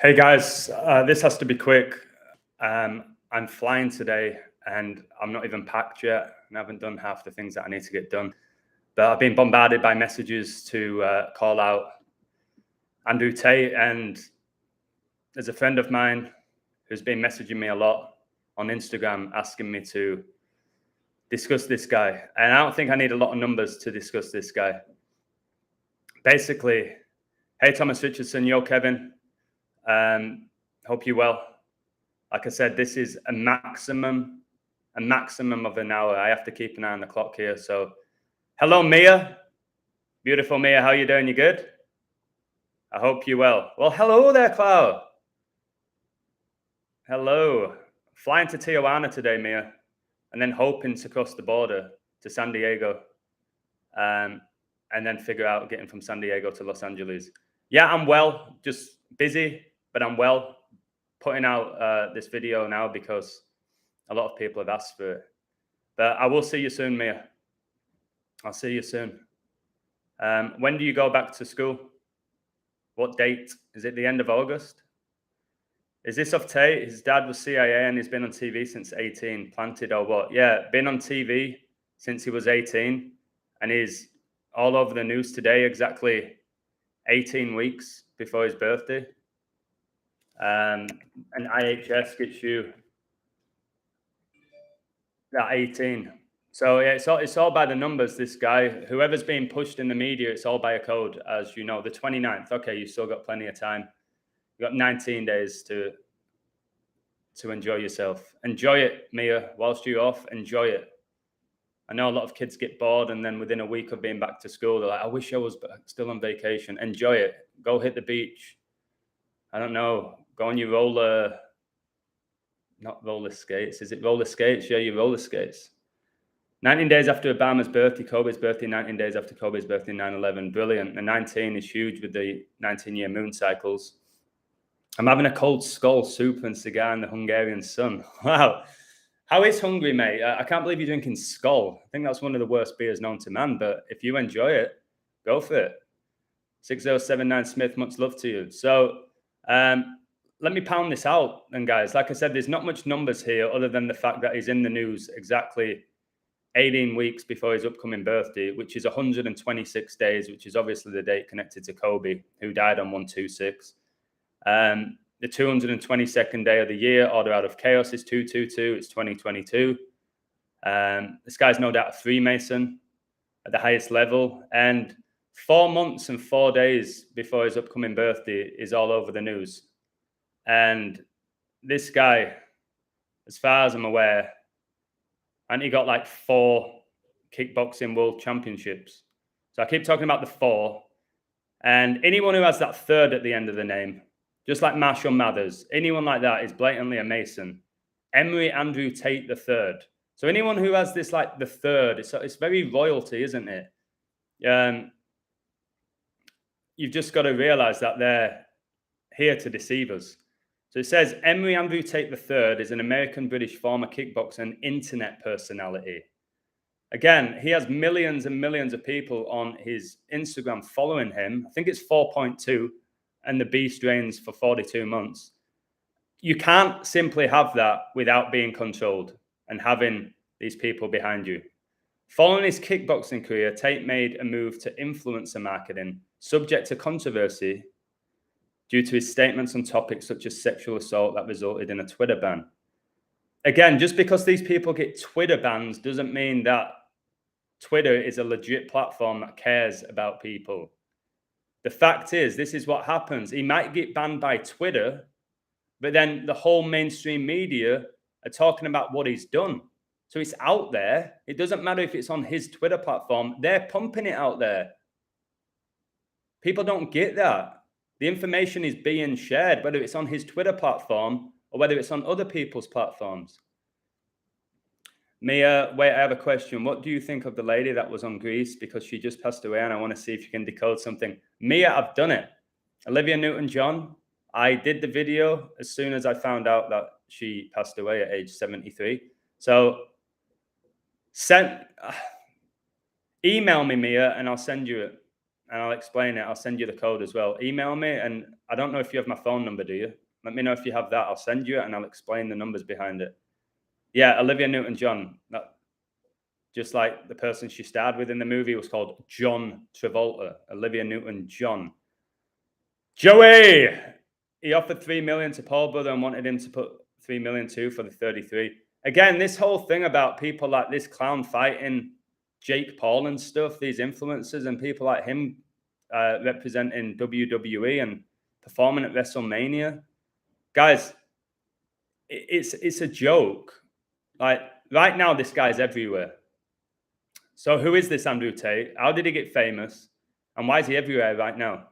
Hey guys, this has to be quick. I'm flying today and I'm not even packed yet and I haven't done half the things that I need to get done. But I've been bombarded by messages to call out Andrew Tate, and there's a friend of mine who's been messaging me a lot on Instagram asking me to discuss this guy. And I don't think I need a lot of numbers to discuss this guy. Basically, hey Thomas Richardson, yo Kevin. Hope you're well. Like I said, this is a maximum of an hour. I have to keep an eye on the clock here. So, hello, Mia. Beautiful Mia, how you doing? You good? I hope you're well. Well, hello there, Cloud. Hello. Flying to Tijuana today, Mia, and then hoping to cross the border to San Diego, and then figure out getting from San Diego to Los Angeles. Yeah, I'm well. Just busy, but I'm well. Putting out this video now because a lot of people have asked for it. But I will see you soon, Mia. I'll see you soon. When do you go back to school? What date? Is it the end of August? Is this off Tate? His dad was CIA and he's been on TV since 18. Planted or what? Yeah, been on TV since he was 18. And he's all over the news today, exactly 18 weeks before his birthday. And IHS gets you that 18. So yeah, it's all by the numbers, this guy. Whoever's being pushed in the media, it's all by a code, as you know. The 29th, okay, you still got plenty of time. You got 19 days to enjoy yourself. Enjoy it, Mia. Whilst you're off, enjoy it. I know a lot of kids get bored and then within a week of being back to school, they're like, I wish I was still on vacation. Enjoy it. Go hit the beach. I don't know. Go on your not roller skates. Is it roller skates? Yeah, your roller skates. 19 days after Obama's birthday, Kobe's birthday, 19 days after Kobe's birthday, 9/11. Brilliant. The 19 is huge with the 19-year moon cycles. I'm having a cold skull, soup and cigar in the Hungarian sun. Wow. How is hungry, mate? I can't believe you're drinking Skull. I think that's one of the worst beers known to man, but if you enjoy it, go for it. 6079 Smith, much love to you. So let me pound this out then, guys. Like I said, there's not much numbers here other than the fact that he's in the news exactly 18 weeks before his upcoming birthday, which is 126 days, which is obviously the date connected to Kobe, who died on 1/26. The 222nd day of the year, order out of chaos, is 222. It's 2022. This guy's no doubt a Freemason at the highest level. And 4 months and 4 days before his upcoming birthday is all over the news. And this guy, as far as I'm aware, and he got like 4 kickboxing world championships. So I keep talking about the 4. And anyone who has that third at the end of the name, just like Marshall Mathers, anyone like that is blatantly a Mason. Emery Andrew Tate the third. So anyone who has this like the third, it's very royalty, isn't it? You've just got to realize that they're here to deceive us. So it says Emery Andrew Tate III is an American-British former kickboxer and internet personality. Again, he has millions and millions of people on his Instagram following him. I think it's 4.2, and the beast reigns for 42 months. You can't simply have that without being controlled and having these people behind you. Following his kickboxing career, Tate made a move to influencer marketing, subject to controversy due to his statements on topics such as sexual assault that resulted in a Twitter ban. Again, just because these people get Twitter bans doesn't mean that Twitter is a legit platform that cares about people. The fact is, this is what happens. He might get banned by Twitter, but then the whole mainstream media are talking about what he's done. So it's out there. It doesn't matter if it's on his Twitter platform. They're pumping it out there. People don't get that. The information is being shared, whether it's on his Twitter platform or whether it's on other people's platforms. Mia, wait, I have a question. What do you think of the lady that was on Grease? Because she just passed away and I want to see if you can decode something. Mia, I've done it. Olivia Newton-John, I did the video as soon as I found out that she passed away at age 73. So email me, Mia, and I'll send you it. and I'll explain it. I'll send you the code as well. Email me, and I don't know if you have my phone number, do you? Let me know if you have that. I'll send you it, and I'll explain the numbers behind it. Yeah, Olivia Newton-John. Just like the person she starred with in the movie was called John Travolta. Olivia Newton-John. Joey! He offered $3 million to Paul Brother and wanted him to put $3 million too for the 33. Again, this whole thing about people like this clown fighting Jake Paul and stuff, these influencers and people like him representing WWE and performing at WrestleMania. Guys, it's a joke. Like right now, this guy's everywhere. So who is this Andrew Tate? How did he get famous? And why is he everywhere right now?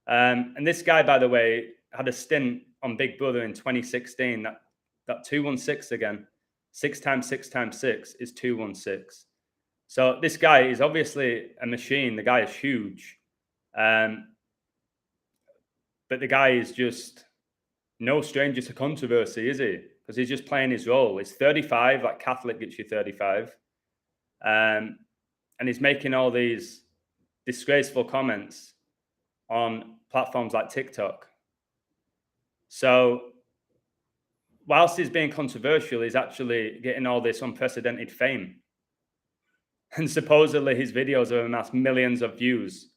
And this guy, by the way, had a stint on Big Brother in 2016. That 216 again. 6 times 6 times 6 is 216. So this guy is obviously a machine. The guy is huge. But the guy is just no stranger to controversy, is he? Because he's just playing his role. He's 35, like Catholic gets you 35. And he's making all these disgraceful comments on platforms like TikTok. So whilst he's being controversial, he's actually getting all this unprecedented fame. And supposedly his videos have amassed millions of views,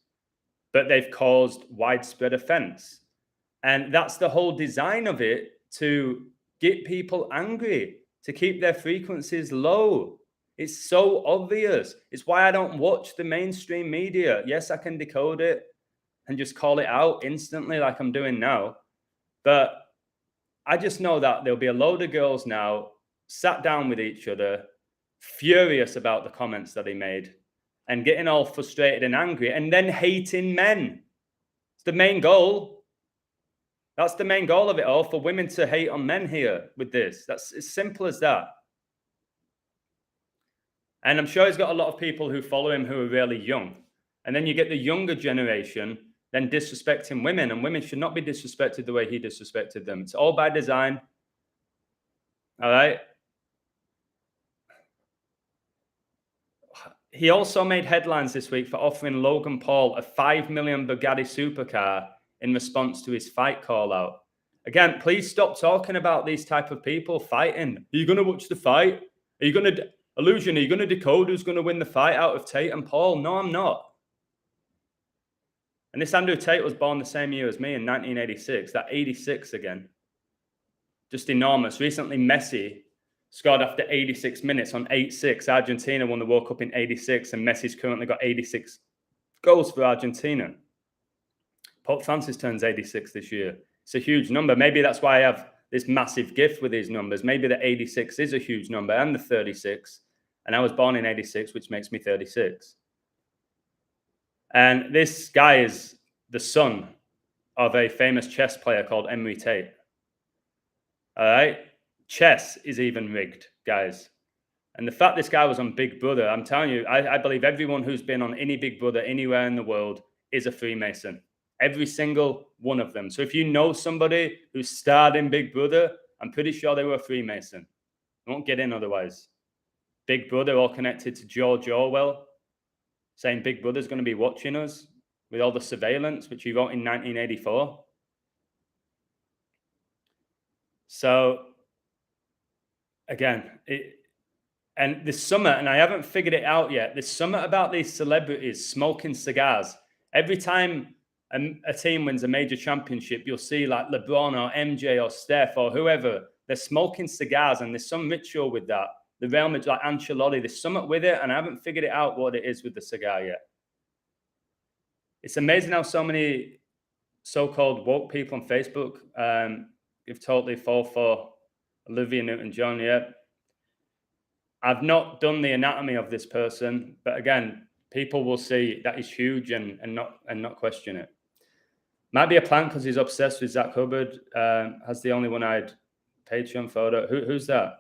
but they've caused widespread offense. And that's the whole design of it, to get people angry, to keep their frequencies low. It's so obvious. It's why I don't watch the mainstream media. Yes, I can decode it and just call it out instantly like I'm doing now. But I just know that there'll be a load of girls now sat down with each other, furious about the comments that he made and getting all frustrated and angry and then hating men. It's the main goal. That's the main goal of it all, for women to hate on men here with this. That's as simple as that. And I'm sure he's got a lot of people who follow him who are really young. And then you get the younger generation then disrespecting women, and women should not be disrespected the way he disrespected them. It's all by design. All right. He also made headlines this week for offering Logan Paul a $5 million Bugatti supercar in response to his fight call out. Again, please stop talking about these type of people fighting. Are you going to watch the fight? Are you going to... Illusion, are you going to decode who's going to win the fight out of Tate and Paul? No, I'm not. And this Andrew Tate was born the same year as me in 1986. That 86 again. Just enormous. Recently, Messi scored after 86 minutes on 8-6. Argentina won the World Cup in 86, and Messi's currently got 86 goals for Argentina. Pope Francis turns 86 this year. It's a huge number. Maybe that's why I have this massive gift with these numbers. Maybe the 86 is a huge number, and the 36. And I was born in 86, which makes me 36. And this guy is the son of a famous chess player called Emery Tate. All right? Chess is even rigged, guys. And the fact this guy was on Big Brother, I'm telling you, I believe everyone who's been on any Big Brother anywhere in the world is a Freemason. Every single one of them. So if you know somebody who starred in Big Brother, I'm pretty sure they were a Freemason. I won't get in otherwise. Big Brother all connected to George Orwell, saying Big Brother's going to be watching us with all the surveillance, which he wrote in 1984. So, again, and this summer, and I haven't figured it out yet, this summer about these celebrities smoking cigars. Every time a team wins a major championship, you'll see like LeBron or MJ or Steph or whoever, they're smoking cigars, and there's some ritual with that. The Real Madrid, like Ancelotti, there's something with it, and I haven't figured it out what it is with the cigar yet. It's amazing how so many so-called woke people on Facebook give totally fall for Olivia Newton-John. Yeah, I've not done the anatomy of this person, but again, people will see that is huge and not question it. Might be a plant because he's obsessed with Zach Hubbard. Has the only one-eyed Patreon photo. Who's that?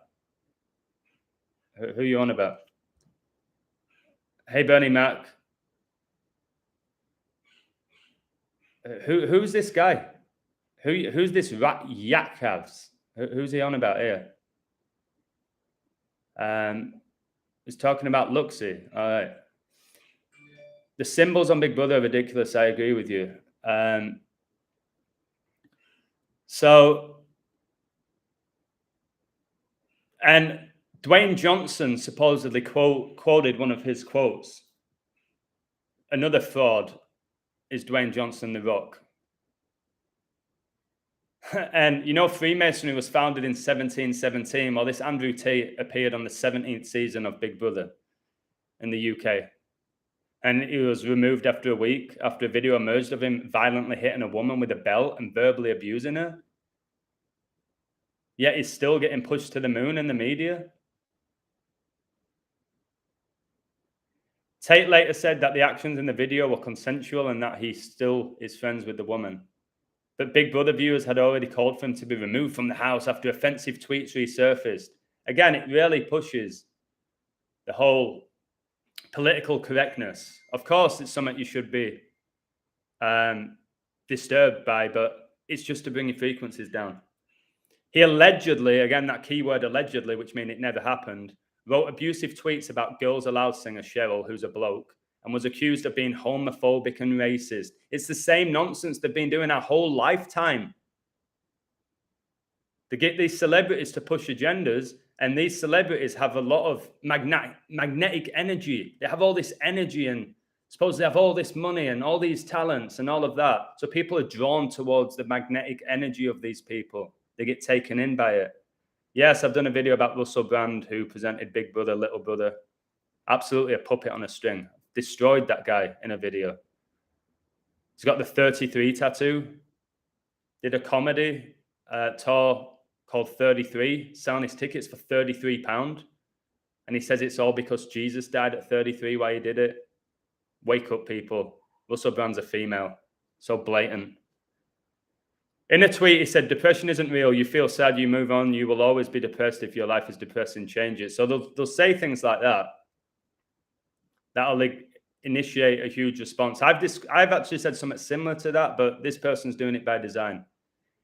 Who are you on about? Hey, Bernie Mac. Who's this guy? Who's this rat Yakavs? Who's he on about here? He's talking about Luxie. All right. The symbols on Big Brother are ridiculous. I agree with you. And Dwayne Johnson supposedly quoted one of his quotes. Another fraud is Dwayne Johnson, The Rock. And you know, Freemasonry was founded in 1717. Well, this Andrew Tate appeared on the 17th season of Big Brother in the UK. And he was removed after a week after a video emerged of him violently hitting a woman with a belt and verbally abusing her. Yet he's still getting pushed to the moon in the media. Tate later said that the actions in the video were consensual and that he still is friends with the woman. But Big Brother viewers had already called for him to be removed from the house after offensive tweets resurfaced. Again, it really pushes the whole political correctness. Of course, it's something you should be disturbed by, but it's just to bring your frequencies down. He allegedly, again, that keyword allegedly, which means it never happened, wrote abusive tweets about Girls Aloud singer Cheryl, who's a bloke, and was accused of being homophobic and racist. It's the same nonsense they've been doing our whole lifetime. They get these celebrities to push agendas, and these celebrities have a lot of magnetic energy. They have all this energy and supposedly have all this money and all these talents and all of that. So people are drawn towards the magnetic energy of these people. They get taken in by it. Yes, I've done a video about Russell Brand, who presented Big Brother, Little Brother. Absolutely a puppet on a string. Destroyed that guy in a video. He's got the 33 tattoo. Did a comedy tour called 33, selling his tickets for £33. And he says it's all because Jesus died at 33 why he did it. Wake up, people. Russell Brand's a female. So blatant. In a tweet, he said, depression isn't real. You feel sad, you move on. You will always be depressed if your life is depressing, change it. So they'll say things like that. That'll initiate a huge response. I've actually said something similar to that, but this person's doing it by design.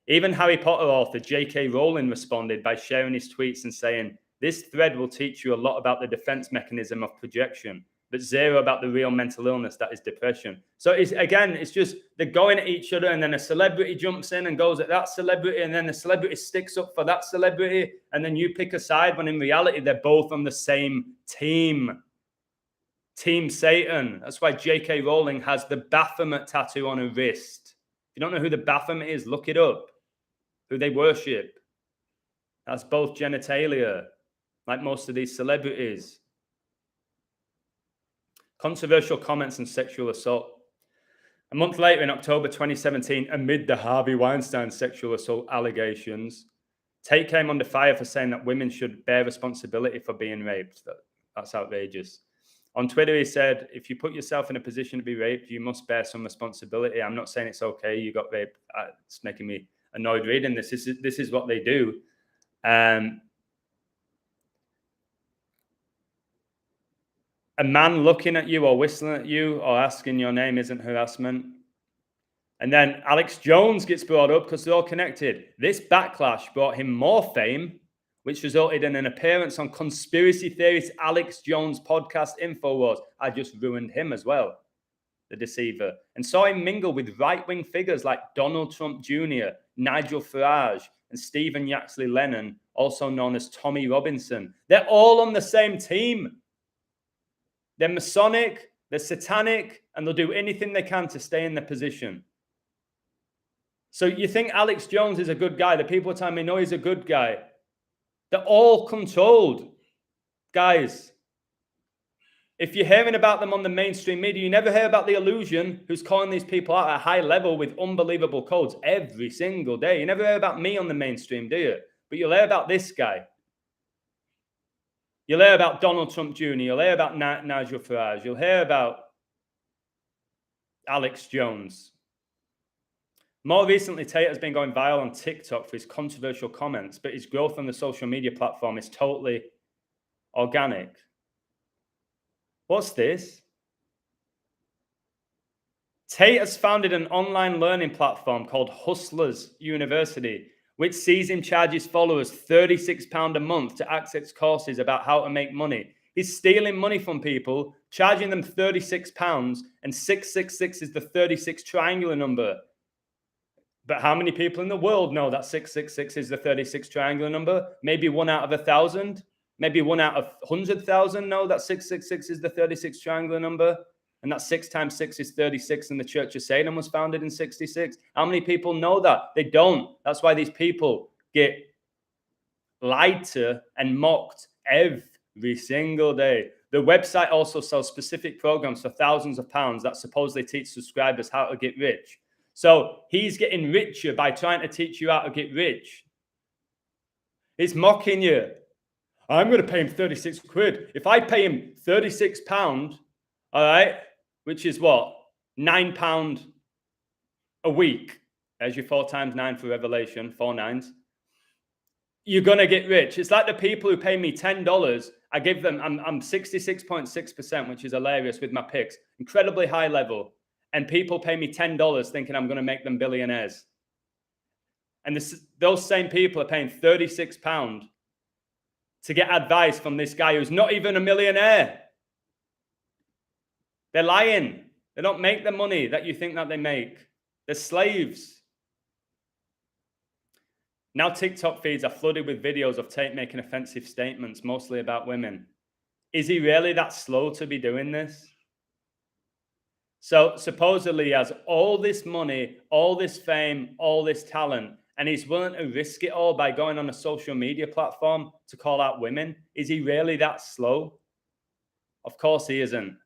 Even Harry Potter author J.K. Rowling responded by sharing his tweets and saying, this thread will teach you a lot about the defense mechanism of projection, but zero about the real mental illness that is depression. So it's just they're going at each other, and then a celebrity jumps in and goes at that celebrity, and then the celebrity sticks up for that celebrity, and then you pick a side when in reality they're both on the same team. Team Satan. That's why J.K. Rowling has the Baphomet tattoo on her wrist. If you don't know who the Baphomet is, look it up. Who they worship. That's both genitalia, like most of these celebrities. Controversial comments and sexual assault. A month later, in October 2017, amid the Harvey Weinstein sexual assault allegations, Tate came under fire for saying that women should bear responsibility for being raped. That's outrageous. On Twitter, he said, if you put yourself in a position to be raped, you must bear some responsibility. I'm not saying it's okay. You got raped. It's making me annoyed reading this. This is what they do. A man looking at you or whistling at you or asking your name isn't harassment. And then Alex Jones gets brought up because they're all connected. This backlash brought him more fame, which resulted in an appearance on conspiracy theorist Alex Jones' podcast InfoWars. I just ruined him as well, the deceiver, and saw him mingle with right-wing figures like Donald Trump Jr., Nigel Farage, and Stephen Yaxley Lennon, also known as Tommy Robinson. They're all on the same team. They're Masonic, they're satanic, and they'll do anything they can to stay in their position. So you think Alex Jones is a good guy? The people are telling me, no, he's a good guy. They're all controlled. Guys, if you're hearing about them on the mainstream media, you never hear about the illusion who's calling these people out at a high level with unbelievable codes every single day. You never hear about me on the mainstream, do you? But you'll hear about this guy. You'll hear about Donald Trump Jr. You'll hear about Nigel Farage. You'll hear about Alex Jones. More recently, Tate has been going viral on TikTok for his controversial comments, but his growth on the social media platform is totally organic. What's this? Tate has founded an online learning platform called Hustlers University, which sees him charge his followers £36 a month to access courses about how to make money. He's stealing money from people, charging them £36, and 666 is the 36 triangular number. But how many people in the world know that 666 is the 36 triangular number? Maybe 1 out of 1,000. Maybe 1 out of 100,000 know that 666 is the 36 triangular number. And that 6 times 6 is 36, and the Church of Satan was founded in 66. How many people know that? They don't. That's why these people get lied to and mocked every single day. The website also sells specific programs for thousands of pounds that supposedly teach subscribers how to get rich. So he's getting richer by trying to teach you how to get rich. He's mocking you. I'm going to pay him 36 quid. If I pay him 36 pound, all right, which is what? £9 a week. There's your 4 times 9 for Revelation, 4 nines. You're going to get rich. It's like the people who pay me $10. I give them, I'm 66.6%, which is hilarious with my picks. Incredibly high level. And people pay me $10 thinking I'm going to make them billionaires. And those same people are paying £36 to get advice from this guy who's not even a millionaire. They're lying. They don't make the money that you think that they make. They're slaves. Now TikTok feeds are flooded with videos of Tate making offensive statements, mostly about women. Is he really that slow to be doing this? So supposedly he has all this money, all this fame, all this talent, and he's willing to risk it all by going on a social media platform to call out women. Is he really that slow? Of course he isn't.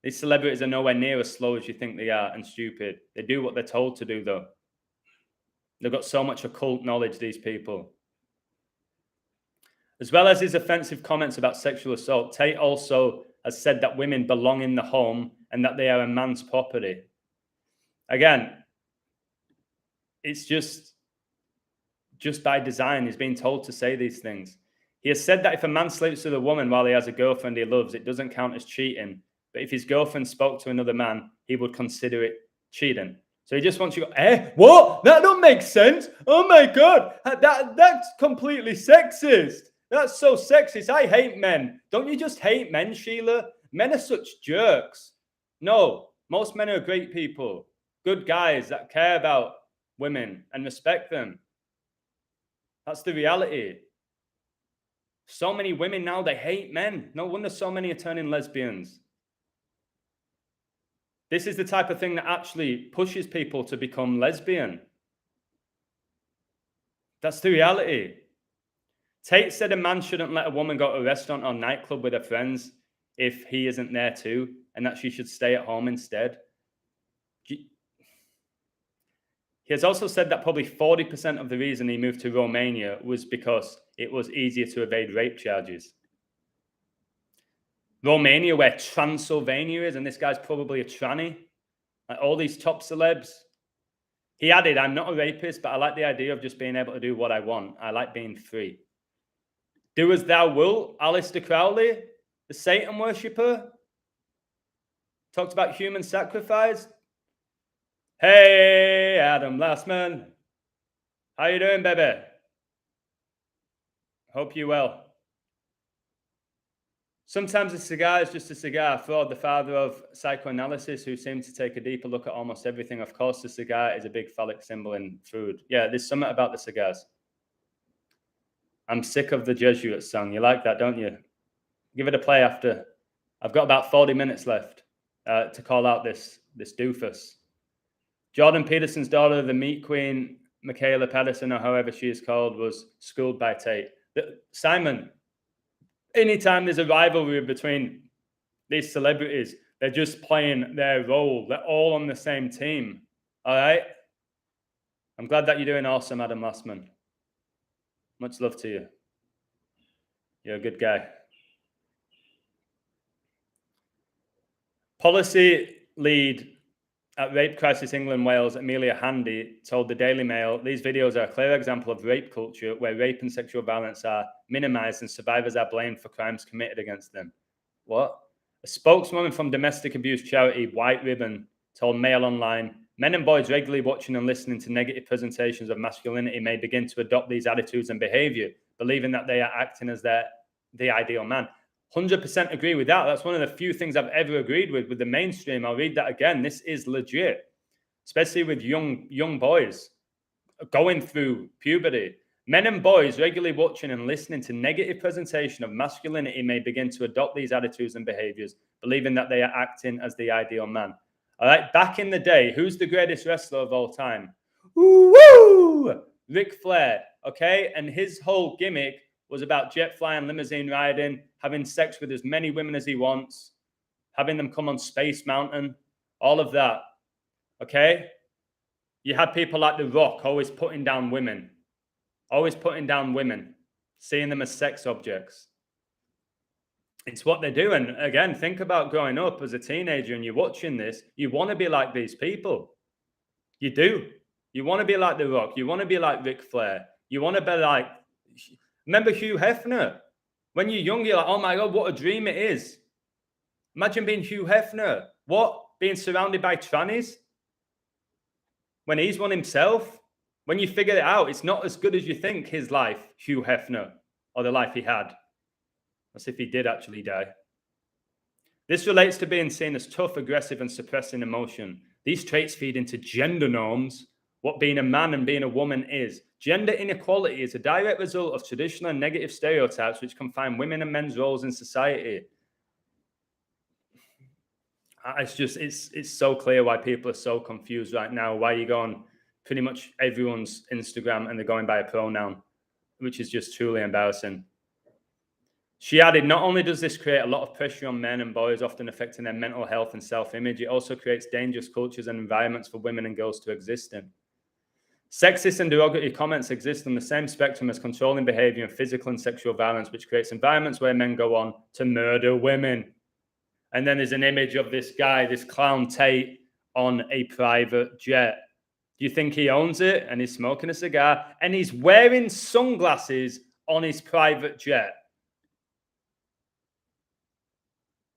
These celebrities are nowhere near as slow as you think they are and stupid. They do what they're told to do, though. They've got so much occult knowledge, these people. As well as his offensive comments about sexual assault, Tate also has said that women belong in the home and that they are a man's property. Again, it's just by design. He's been told to say these things. He has said that if a man sleeps with a woman while he has a girlfriend he loves, it doesn't count as cheating. But if his girlfriend spoke to another man, he would consider it cheating. So he just wants you to go, what? That don't make sense. Oh my God, that's completely sexist. That's so sexist. I hate men. Don't you just hate men, Sheila? Men are such jerks. No, most men are great people, good guys that care about women and respect them. That's the reality. So many women now, they hate men. No wonder so many are turning lesbians. This is the type of thing that actually pushes people to become lesbian. That's the reality. Tate said a man shouldn't let a woman go to a restaurant or nightclub with her friends if he isn't there too, and that she should stay at home instead. He has also said that probably 40% of the reason he moved to Romania was because it was easier to evade rape charges. Romania, where Transylvania is, and this guy's probably a tranny, like all these top celebs. He added, I'm not a rapist, but I like the idea of just being able to do what I want. I like being free. Do as thou wilt, Aleister Crowley, the Satan worshipper, talked about human sacrifice. Hey, Adam Lastman. How you doing, baby? Hope you're well. Sometimes a cigar is just a cigar. Freud, the father of psychoanalysis, who seemed to take a deeper look at almost everything. Of course, the cigar is a big phallic symbol in food. Yeah, there's something about the cigars. I'm sick of the Jesuit song. You like that, don't you? Give it a play after. I've got about 40 minutes left to call out this doofus. Jordan Peterson's daughter, the meat queen, Michaela Pedersen, or however she is called, was schooled by Tate. Simon, anytime there's a rivalry between these celebrities, they're just playing their role. They're all on the same team. All right? I'm glad that you're doing awesome, Adam Lastman. Much love to you. You're a good guy. Policy lead at Rape Crisis England Wales, Amelia Handy, told the Daily Mail, these videos are a clear example of rape culture where rape and sexual violence are minimized and survivors are blamed for crimes committed against them. What? A spokeswoman from domestic abuse charity White Ribbon told Mail Online, men and boys regularly watching and listening to negative presentations of masculinity may begin to adopt these attitudes and behavior, believing that they are acting as the ideal man. 100% agree with that. That's one of the few things I've ever agreed with the mainstream. I'll read that again. This is legit, especially with young boys going through puberty. Men and boys regularly watching and listening to negative presentation of masculinity may begin to adopt these attitudes and behaviors, believing that they are acting as the ideal man. All right, back in the day, who's the greatest wrestler of all time? Woo! Ric Flair, okay? And his whole gimmick was about jet flying, limousine riding, having sex with as many women as he wants, having them come on Space Mountain, all of that, okay? You had people like The Rock always putting down women, seeing them as sex objects. It's what they do. And again, think about growing up as a teenager and you're watching this. You want to be like these people. You do. You want to be like The Rock. You want to be like Ric Flair. You want to be like, remember Hugh Hefner? When you're young, you're like, oh my God, what a dream it is. Imagine being Hugh Hefner. What? Being surrounded by trannies? When he's one himself? When you figure it out, it's not as good as you think, his life, Hugh Hefner, or the life he had. As if he did actually die. This relates to being seen as tough, aggressive, and suppressing emotion. These traits feed into gender norms, what being a man and being a woman is. Gender inequality is a direct result of traditional and negative stereotypes which confine women and men's roles in society. It's so clear why people are so confused right now, why you go on pretty much everyone's Instagram and they're going by a pronoun, which is just truly embarrassing. She added, not only does this create a lot of pressure on men and boys, often affecting their mental health and self-image, it also creates dangerous cultures and environments for women and girls to exist in. Sexist and derogatory comments exist on the same spectrum as controlling behavior and physical and sexual violence, which creates environments where men go on to murder women. And then there's an image of this guy, this clown Tate, on a private jet. Do you think he owns it? And he's smoking a cigar and he's wearing sunglasses on his private jet.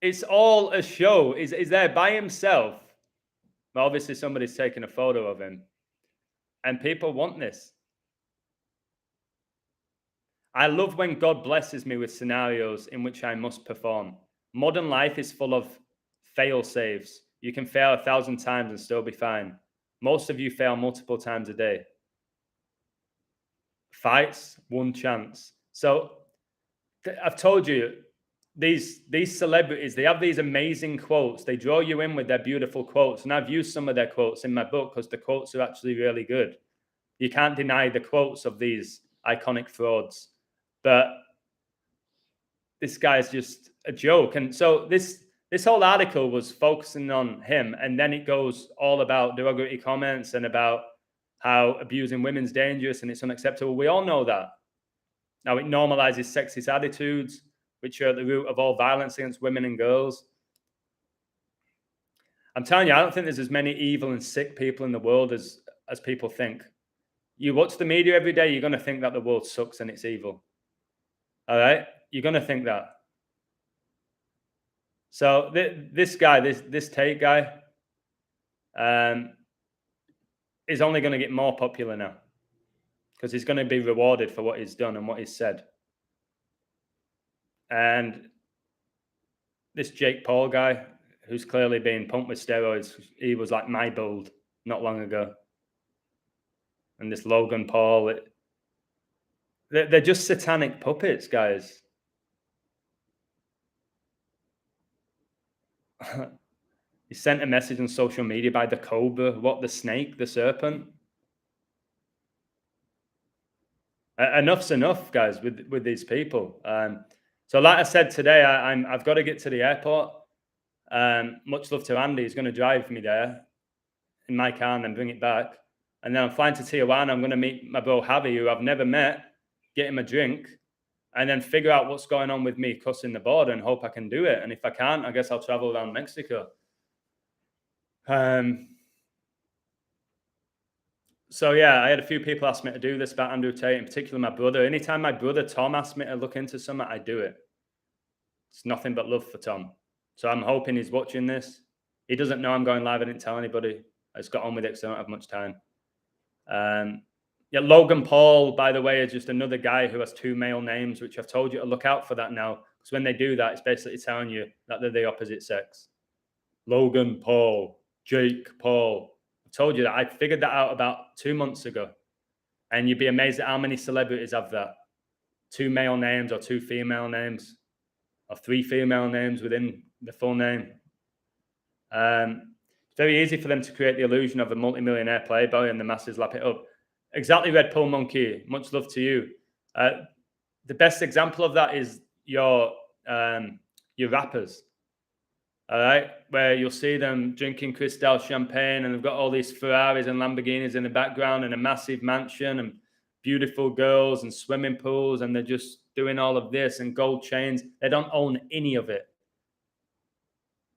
It's all a show. Is there by himself? Well, obviously somebody's taking a photo of him. And people want this. I love when God blesses me with scenarios in which I must perform. Modern life is full of fail-safes. You can fail 1,000 times and still be fine. Most of you fail multiple times a day. Fights, one chance. So I've told you, these celebrities, they have these amazing quotes. They draw you in with their beautiful quotes. And I've used some of their quotes in my book because the quotes are actually really good. You can't deny the quotes of these iconic frauds. But this guy's just a joke. And so this whole article was focusing on him. And then it goes all about derogatory comments and about how abusing women's dangerous and it's unacceptable. We all know that. Now it normalizes sexist attitudes, which are at the root of all violence against women and girls. I'm telling you, I don't think there's as many evil and sick people in the world as people think. You watch the media every day, you're going to think that the world sucks and it's evil. All right? You're going to think that. So this guy, this Tate guy, is only going to get more popular now because he's going to be rewarded for what he's done and what he's said. And this Jake Paul guy, who's clearly being pumped with steroids, he was like my build not long ago. And this Logan Paul, they're just satanic puppets, guys. He sent a message on social media by the cobra. What, the snake, the serpent? Enough's enough, guys, with these people. So like I said today, I've got to get to the airport. Much love to Andy. He's going to drive me there in my car and then bring it back. And then I'm flying to Tijuana. I'm going to meet my bro Javi, who I've never met, get him a drink, and then figure out what's going on with me crossing the border and hope I can do it. And if I can't, I guess I'll travel around Mexico. So yeah, I had a few people ask me to do this about Andrew Tate, in particular my brother. Anytime my brother Tom asks me to look into something, I do it. It's nothing but love for Tom. So I'm hoping he's watching this. He doesn't know I'm going live. I didn't tell anybody. I just got on with it because I don't have much time. Yeah, Logan Paul, by the way, is just another guy who has two male names, which I've told you to look out for that now. Because when they do that, it's basically telling you that they're the opposite sex. Logan Paul, Jake Paul. I told you that. I figured that out about 2 months ago. And you'd be amazed at how many celebrities have that. 2 male names or 2 female names or 3 female names within the full name. It's very easy for them to create the illusion of a multimillionaire playboy and the masses lap it up. Exactly, Red Pill Monkey. Much love to you. The best example of that is your rappers. All right, where you'll see them drinking Cristal champagne and they've got all these Ferraris and Lamborghinis in the background and a massive mansion and beautiful girls and swimming pools, and they're just doing all of this and gold chains. They don't own any of it.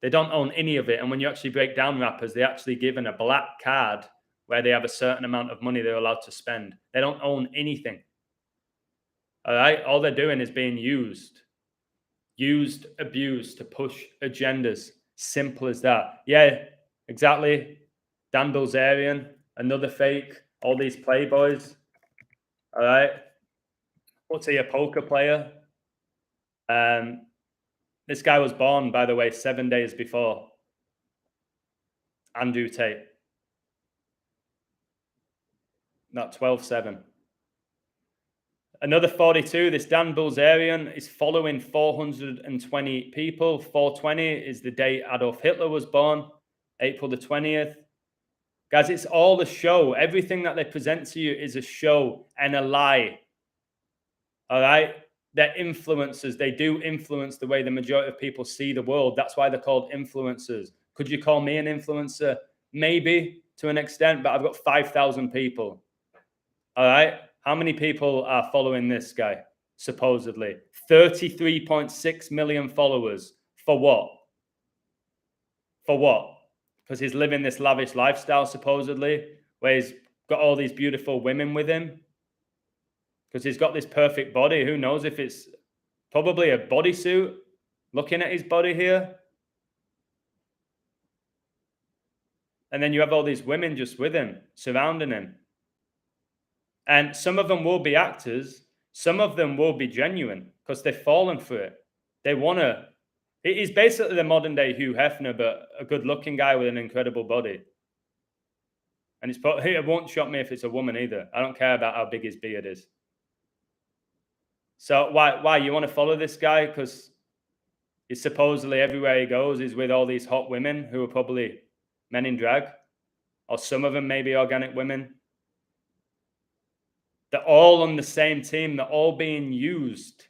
They don't own any of it. And when you actually break down rappers, they're actually given a black card where they have a certain amount of money they're allowed to spend. They don't own anything. All right, all they're doing is being used, abused to push agendas. Simple as that. Yeah, exactly. Dan Bilzerian, another fake. All these playboys. All right. What's he, a poker player? This guy was born, by the way, 7 days before Andrew Tate. Not 12-7. Another 42, this Dan Bilzerian is following 420 people. 420 is the day Adolf Hitler was born, April the 20th. Guys, it's all a show. Everything that they present to you is a show and a lie. All right? They're influencers. They do influence the way the majority of people see the world. That's why they're called influencers. Could you call me an influencer? Maybe, to an extent, but I've got 5,000 people. All right? How many people are following this guy, supposedly? 33.6 million followers. For what? For what? Because he's living this lavish lifestyle, supposedly, where he's got all these beautiful women with him. Because he's got this perfect body. Who knows if it's probably a bodysuit? Looking at his body here. And then you have all these women just with him, surrounding him. And some of them will be actors. Some of them will be genuine because they've fallen for it. They want to. He's basically the modern day Hugh Hefner, but a good looking guy with an incredible body. And it won't shock me if it's a woman either. I don't care about how big his beard is. So why you want to follow this guy? Because he's supposedly everywhere he goes is with all these hot women who are probably men in drag. Or some of them maybe organic women. They're all on the same team. They're all being used.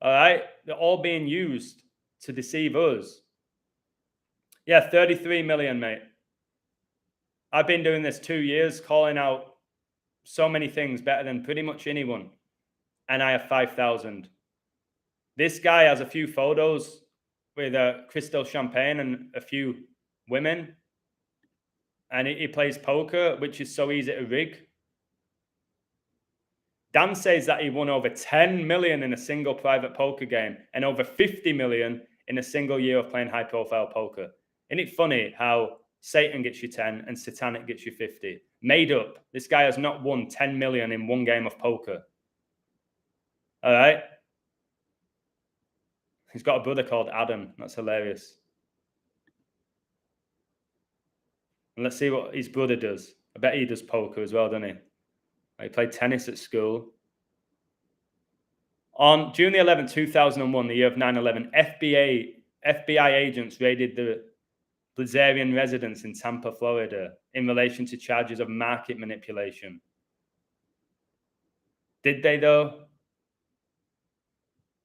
All right? They're all being used to deceive us. Yeah, 33 million, mate. I've been doing this 2 years, calling out so many things better than pretty much anyone. And I have 5,000. This guy has a few photos with Cristal champagne and a few women. And he plays poker, which is so easy to rig. Dan says that he won over 10 million in a single private poker game and over 50 million in a single year of playing high-profile poker. Isn't it funny how Satan gets you 10 and Satanic gets you 50? Made up. This guy has not won 10 million in one game of poker. All right? He's got a brother called Adam. That's hilarious. And let's see what his brother does. I bet he does poker as well, doesn't he? He played tennis at school. On June the 11th, 2001, the year of 9/11, FBI agents raided the Bilzerian residence in Tampa, Florida, in relation to charges of market manipulation. Did they, though?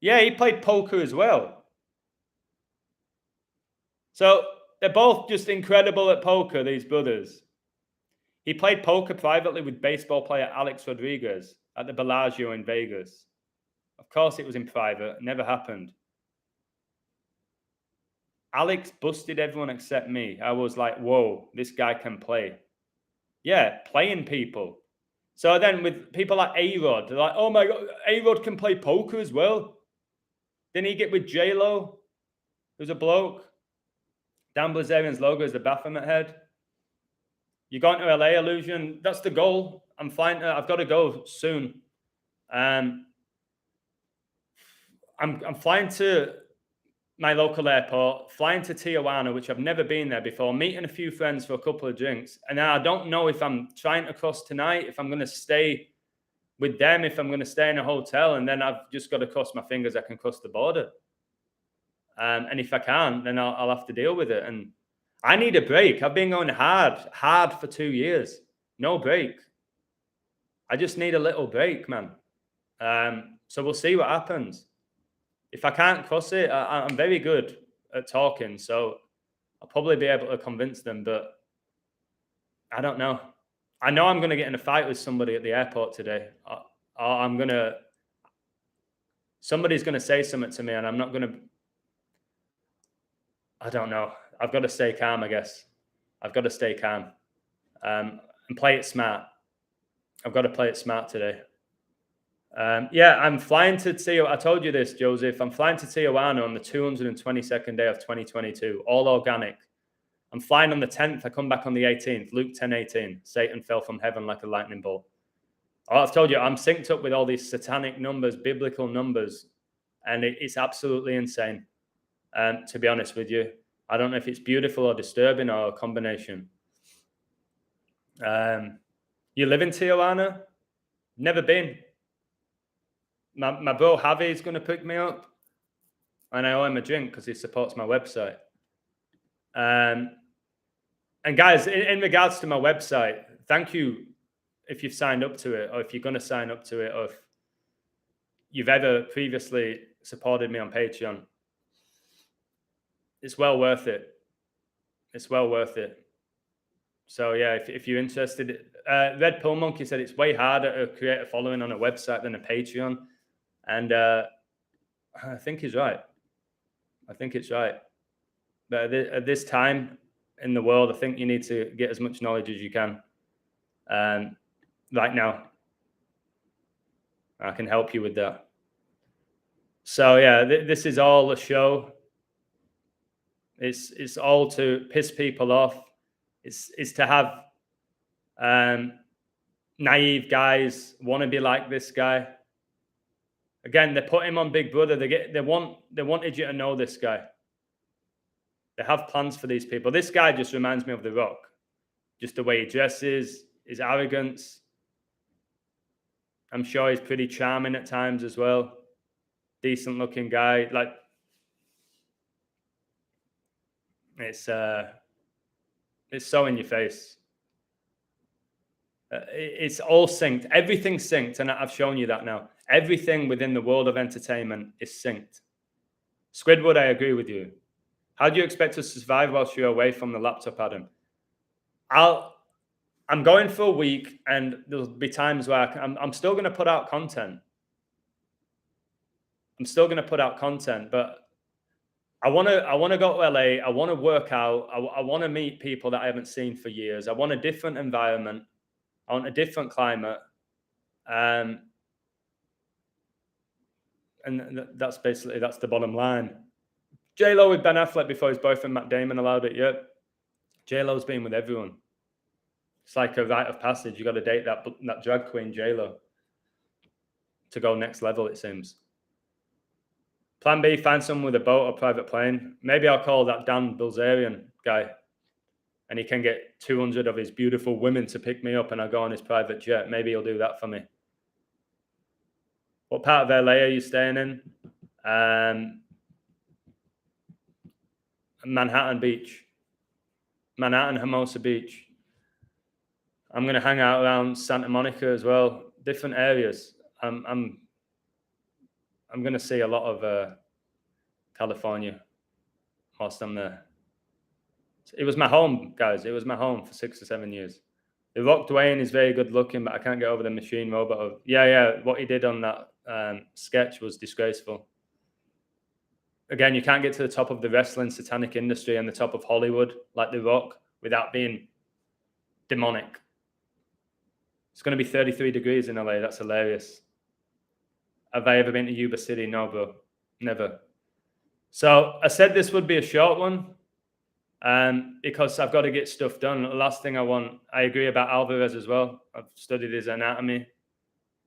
Yeah, he played poker as well. So they're both just incredible at poker, these brothers. He played poker privately with baseball player Alex Rodriguez at the Bellagio in Vegas. Of course, it was in private. It never happened. Alex busted everyone except me. I was like, whoa, this guy can play. Yeah, playing people. So then with people like A-Rod, they're like, oh my God, A-Rod can play poker as well. Didn't he get with J-Lo, who's a bloke? Dan Bilzerian's logo is the Baphomet head. You're going to LA, Illusion. That's the goal. I'm flying. I've got to go soon. I'm flying to my local airport, flying to Tijuana, which I've never been there before, meeting a few friends for a couple of drinks. And now I don't know if I'm trying to cross tonight, if I'm going to stay with them, if I'm going to stay in a hotel, and then I've just got to cross my fingers I can cross the border. And if I can't, then I'll have to deal with it. And I need a break. I've been going hard for 2 years. No break. I just need a little break, man. So we'll see what happens. If I can't cross it, I'm very good at talking, so I'll probably be able to convince them, but I don't know. I know I'm going to get in a fight with somebody at the airport today. Somebody's going to say something to me, and I'm not going to, I don't know. I've got to stay calm, I guess. I've got to stay calm and play it smart. I've got to play it smart today. Yeah, I'm flying to Tijuana. I told you this, Joseph. I'm flying to Tijuana on the 222nd day of 2022, all organic. I'm flying on the 10th. I come back on the 18th. Luke 10:18. Satan fell from heaven like a lightning bolt. Oh, I've told you, I'm synced up with all these satanic numbers, biblical numbers, and it's absolutely insane. To be honest with you, I don't know if it's beautiful or disturbing or a combination. You live in Tijuana? Never been. My bro Javi is going to pick me up, and I owe him a drink because he supports my website. And guys, in regards to my website, thank you if you've signed up to it, or if you're going to sign up to it, or if you've ever previously supported me on Patreon. It's well worth it. It's well worth it. So yeah, if you're interested, Red Pill Monkey said it's way harder to create a following on a website than a Patreon. And I think he's right. I think it's right. But at this time in the world, I think you need to get as much knowledge as you can. Right now, I can help you with that. So yeah, this is all a show. It's all to piss people off. It's to have naive guys want to be like this guy. Again, they put him on Big Brother. They wanted you to know this guy. They have plans for these people. This guy just reminds me of The Rock. Just the way he dresses, his arrogance. I'm sure he's pretty charming at times as well. Decent looking guy. Like, it's so in your face. It's all synced. Everything's synced, and I've shown you that now. Everything within the world of entertainment is synced. Squidward, I agree with you. How do you expect us to survive whilst you're away from the laptop, Adam? I'm going for a week, and there'll be times where I'm still going to put out content. I'm still going to put out content, but I want to go to LA. I want to work out. I want to meet people that I haven't seen for years. I want a different environment. I want a different climate. And that's the bottom line. J-Lo with Ben Affleck before his boyfriend Matt Damon allowed it yet. J-Lo's been with everyone. It's like a rite of passage. You got to date that drag queen J-Lo to go next level, it seems. Plan B, find someone with a boat or private plane. Maybe I'll call that Dan Bilzerian guy, and he can get 200 of his beautiful women to pick me up, and I'll go on his private jet. Maybe he'll do that for me. What part of LA are you staying in? Manhattan Beach. Manhattan, Hermosa Beach. I'm going to hang out around Santa Monica as well. Different areas. I'm going to see a lot of California whilst I'm there. It was my home, guys. It was my home for 6 or 7 years. The Rock Dwayne is very good looking, but I can't get over the machine robot. Yeah. What he did on that sketch was disgraceful. Again, you can't get to the top of the wrestling satanic industry and the top of Hollywood like The Rock without being demonic. It's going to be 33 degrees in LA. That's hilarious. Have I ever been to Yuba City? No, bro. Never. So I said this would be a short one because I've got to get stuff done. The last thing I agree about Alvarez as well. I've studied his anatomy.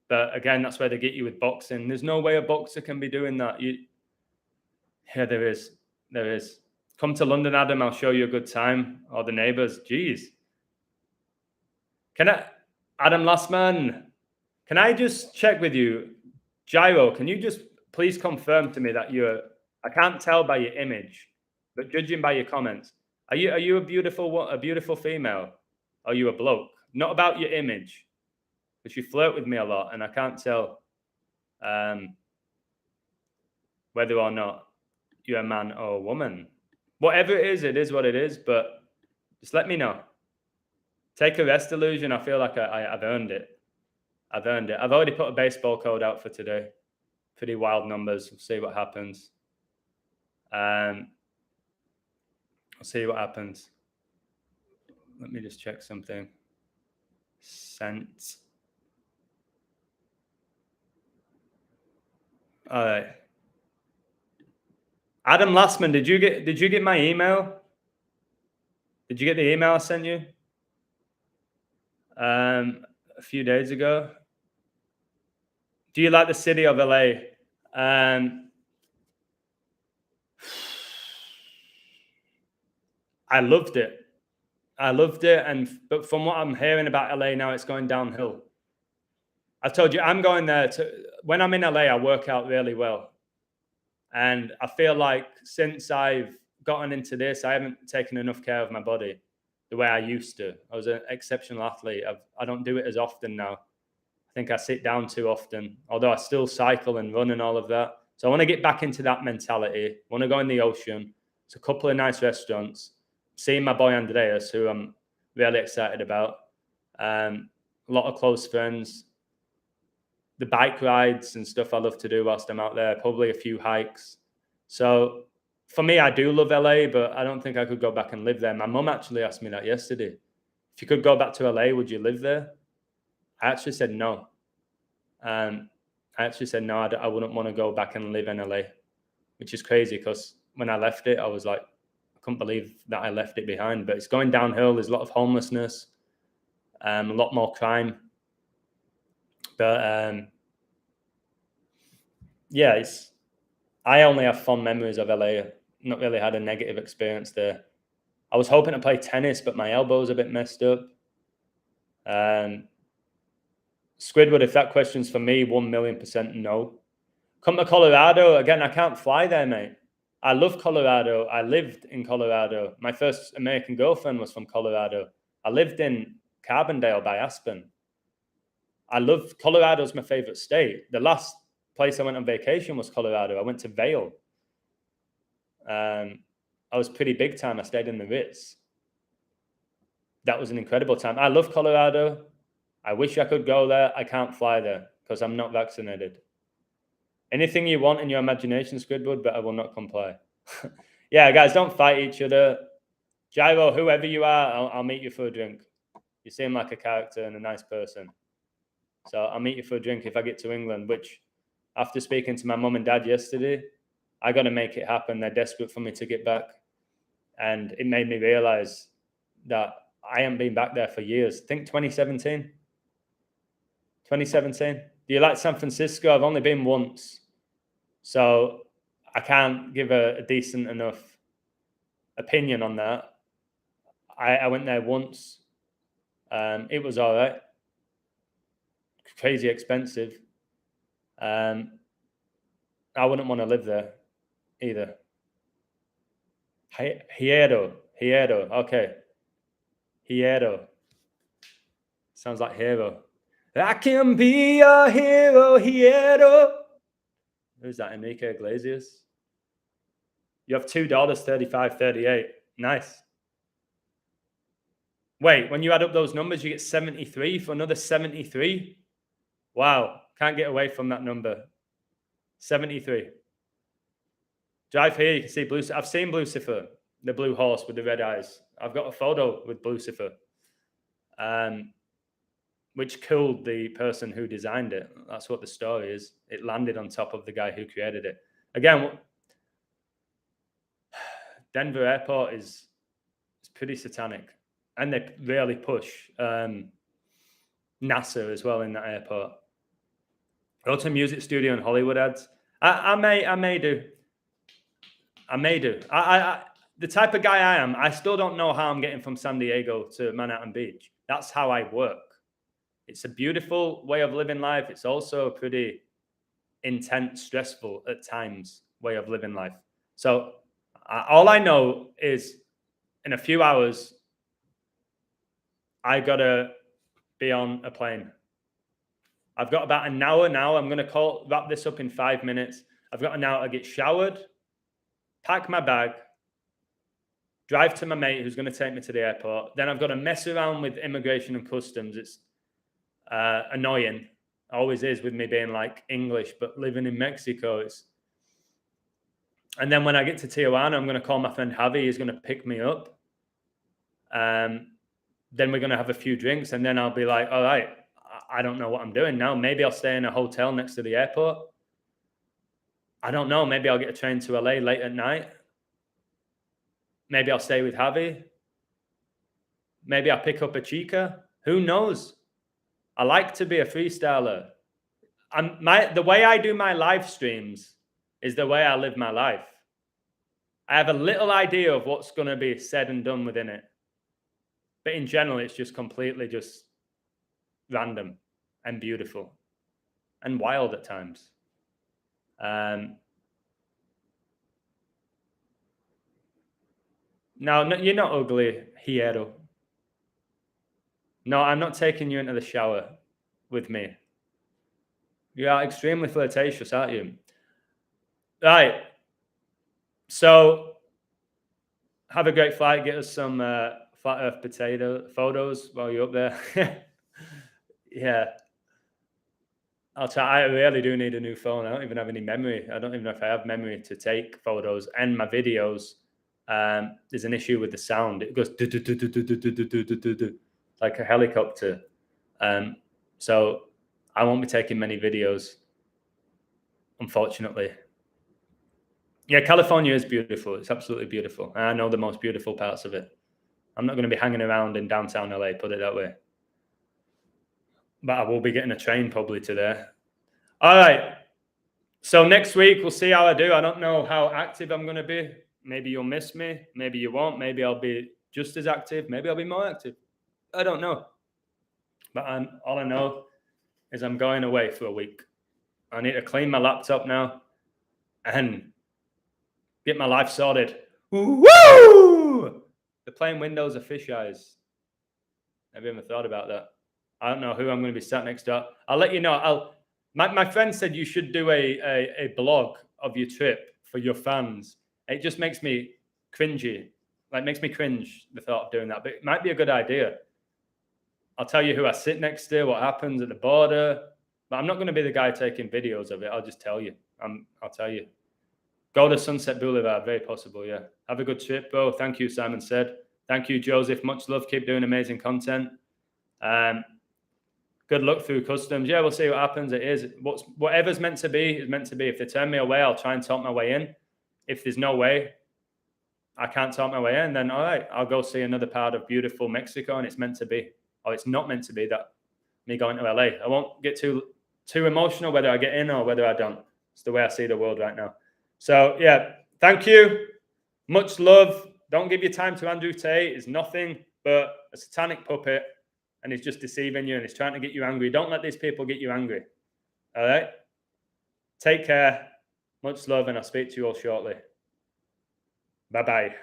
But again, that's where they get you with boxing. There's no way a boxer can be doing that. Yeah, there is. There is. Come to London, Adam. I'll show you a good time. Or the neighbours. Jeez. Adam Lastman, can I just check with you? Gyro, can you just please confirm to me that I can't tell by your image, but judging by your comments, are you a beautiful female? Are you a bloke? Not about your image, because you flirt with me a lot, and I can't tell whether or not you're a man or a woman. Whatever it is what it is, but just let me know. Take a rest, Illusion. I feel like I've earned it. I've earned it. I've already put a baseball code out for today. Pretty wild numbers. We'll see what happens. I'll see what happens. Let me just check something. Sent. All right. Adam Lastman, did you get my email? Did you get the email I sent you? A few days ago. Do you like the city of LA? I loved it. But from what I'm hearing about LA now, it's going downhill. I told you I'm going there when I'm in LA, I work out really well. And I feel like since I've gotten into this, I haven't taken enough care of my body the way I used to. I was an exceptional athlete. I don't do it as often now. I think I sit down too often, although I still cycle and run and all of that. So I want to get back into that mentality. I want to go in the ocean. It's a couple of nice restaurants. Seeing my boy Andreas, who I'm really excited about. A lot of close friends. The bike rides and stuff I love to do whilst I'm out there. Probably a few hikes. So for me, I do love LA, but I don't think I could go back and live there. My mum actually asked me that yesterday. If you could go back to LA, would you live there? I actually said no. I wouldn't want to go back and live in LA, which is crazy because when I left it, I was like, I couldn't believe that I left it behind. But it's going downhill. There's a lot of homelessness, a lot more crime. But yeah, I only have fond memories of LA. Not really had a negative experience there. I was hoping to play tennis, but my elbow's a bit messed up. Squidward, if that question's for me, 1,000,000% no. Come to Colorado. Again, I can't fly there, mate. I love Colorado. I lived in Colorado. My first American girlfriend was from Colorado. I lived in Carbondale by Aspen. I love Colorado's my favorite state. The last place I went on vacation was Colorado. I went to Vail. I was pretty big time. I stayed in the Ritz. That was an incredible time. I love Colorado. I wish I could go there. I can't fly there because I'm not vaccinated. Anything you want in your imagination, Squidward, but I will not comply. Yeah, guys, don't fight each other. Gyro, whoever you are, I'll meet you for a drink. You seem like a character and a nice person. So I'll meet you for a drink if I get to England, which after speaking to my mum and dad yesterday, I got to make it happen. They're desperate for me to get back. And it made me realize that I haven't been back there for years. I think 2017. 2017. Do you like San Francisco? I've only been once. So I can't give a decent enough opinion on that. I went there once. It was all right. Crazy expensive. I wouldn't want to live there either. Hierro. Okay. Hierro. Sounds like hero. I can be a hero, Hierro. Who's that? Enrique Iglesias. You have $2, 35, 38. Nice. Wait, when you add up those numbers, you get 73 for another 73. Wow. Can't get away from that number. 73. Drive here, you can see Lucifer. I've seen Lucifer, the blue horse with the red eyes. I've got a photo with Lucifer, which killed the person who designed it. That's what the story is. It landed on top of the guy who created it. Again, Denver Airport is pretty satanic. And they really push NASA as well in that airport. Go to a music studio in Hollywood ads. I may do. The type of guy I am, I still don't know how I'm getting from San Diego to Manhattan Beach. That's how I work. It's a beautiful way of living life. It's also a pretty intense, stressful at times way of living life. So all I know is in a few hours, I gotta be on a plane. I've got about an hour now. I'm going to wrap this up in 5 minutes. I've got an hour to get showered, pack my bag, drive to my mate who's going to take me to the airport. Then I've got to mess around with immigration and customs. It's annoying. Always is with me being like English, but living in Mexico. And then when I get to Tijuana, I'm going to call my friend Javi. He's going to pick me up. Then we're going to have a few drinks. And then I'll be like, all right, I don't know what I'm doing now. Maybe I'll stay in a hotel next to the airport. I don't know. Maybe I'll get a train to LA late at night. Maybe I'll stay with Javi. Maybe I'll pick up a chica. Who knows? I like to be a freestyler. The way I do my live streams is the way I live my life. I have a little idea of what's going to be said and done within it. But in general, it's just completely just random and beautiful and wild at times. No, you're not ugly, Hiero. No, I'm not taking you into the shower with me. You are extremely flirtatious, aren't you? Right. So have a great flight. Get us some flat earth potato photos while you're up there. Yeah. I'll try. I really do need a new phone. I don't even have any memory. I don't even know if I have memory to take photos and my videos. There's an issue with the sound. It goes like a helicopter. So I won't be taking many videos, unfortunately. Yeah, California is beautiful. It's absolutely beautiful. I know the most beautiful parts of it. I'm not going to be hanging around in downtown LA, put it that way. But I will be getting a train probably to there. All right. So next week, we'll see how I do. I don't know how active I'm going to be. Maybe you'll miss me. Maybe you won't. Maybe I'll be just as active. Maybe I'll be more active. I don't know. But all I know is I'm going away for a week. I need to clean my laptop now and get my life sorted. Woo! The plain windows are fish eyes. Have you ever thought about that? I don't know who I'm going to be sat next to. I'll let you know. My friend said you should do a blog of your trip for your fans. It just makes me cringy. Like, makes me cringe, the thought of doing that. But it might be a good idea. I'll tell you who I sit next to, what happens at the border. But I'm not going to be the guy taking videos of it. I'll just tell you. I'll tell you. Go to Sunset Boulevard. Very possible, yeah. Have a good trip, bro. Thank you, Simon said. Thank you, Joseph. Much love. Keep doing amazing content. Good luck through customs. Yeah, we'll see what happens. It is whatever's meant to be is meant to be. If they turn me away, I'll try and talk my way in. If there's no way, I can't talk my way in, then all right, I'll go see another part of beautiful Mexico, and it's meant to be. Or it's not meant to be that me going to LA. I won't get too emotional whether I get in or whether I don't. It's the way I see the world right now. So yeah, thank you. Much love. Don't give your time to Andrew Tate. He's nothing but a satanic puppet. And he's just deceiving you and he's trying to get you angry. Don't let these people get you angry. All right? Take care. Much love, and I'll speak to you all shortly. Bye-bye.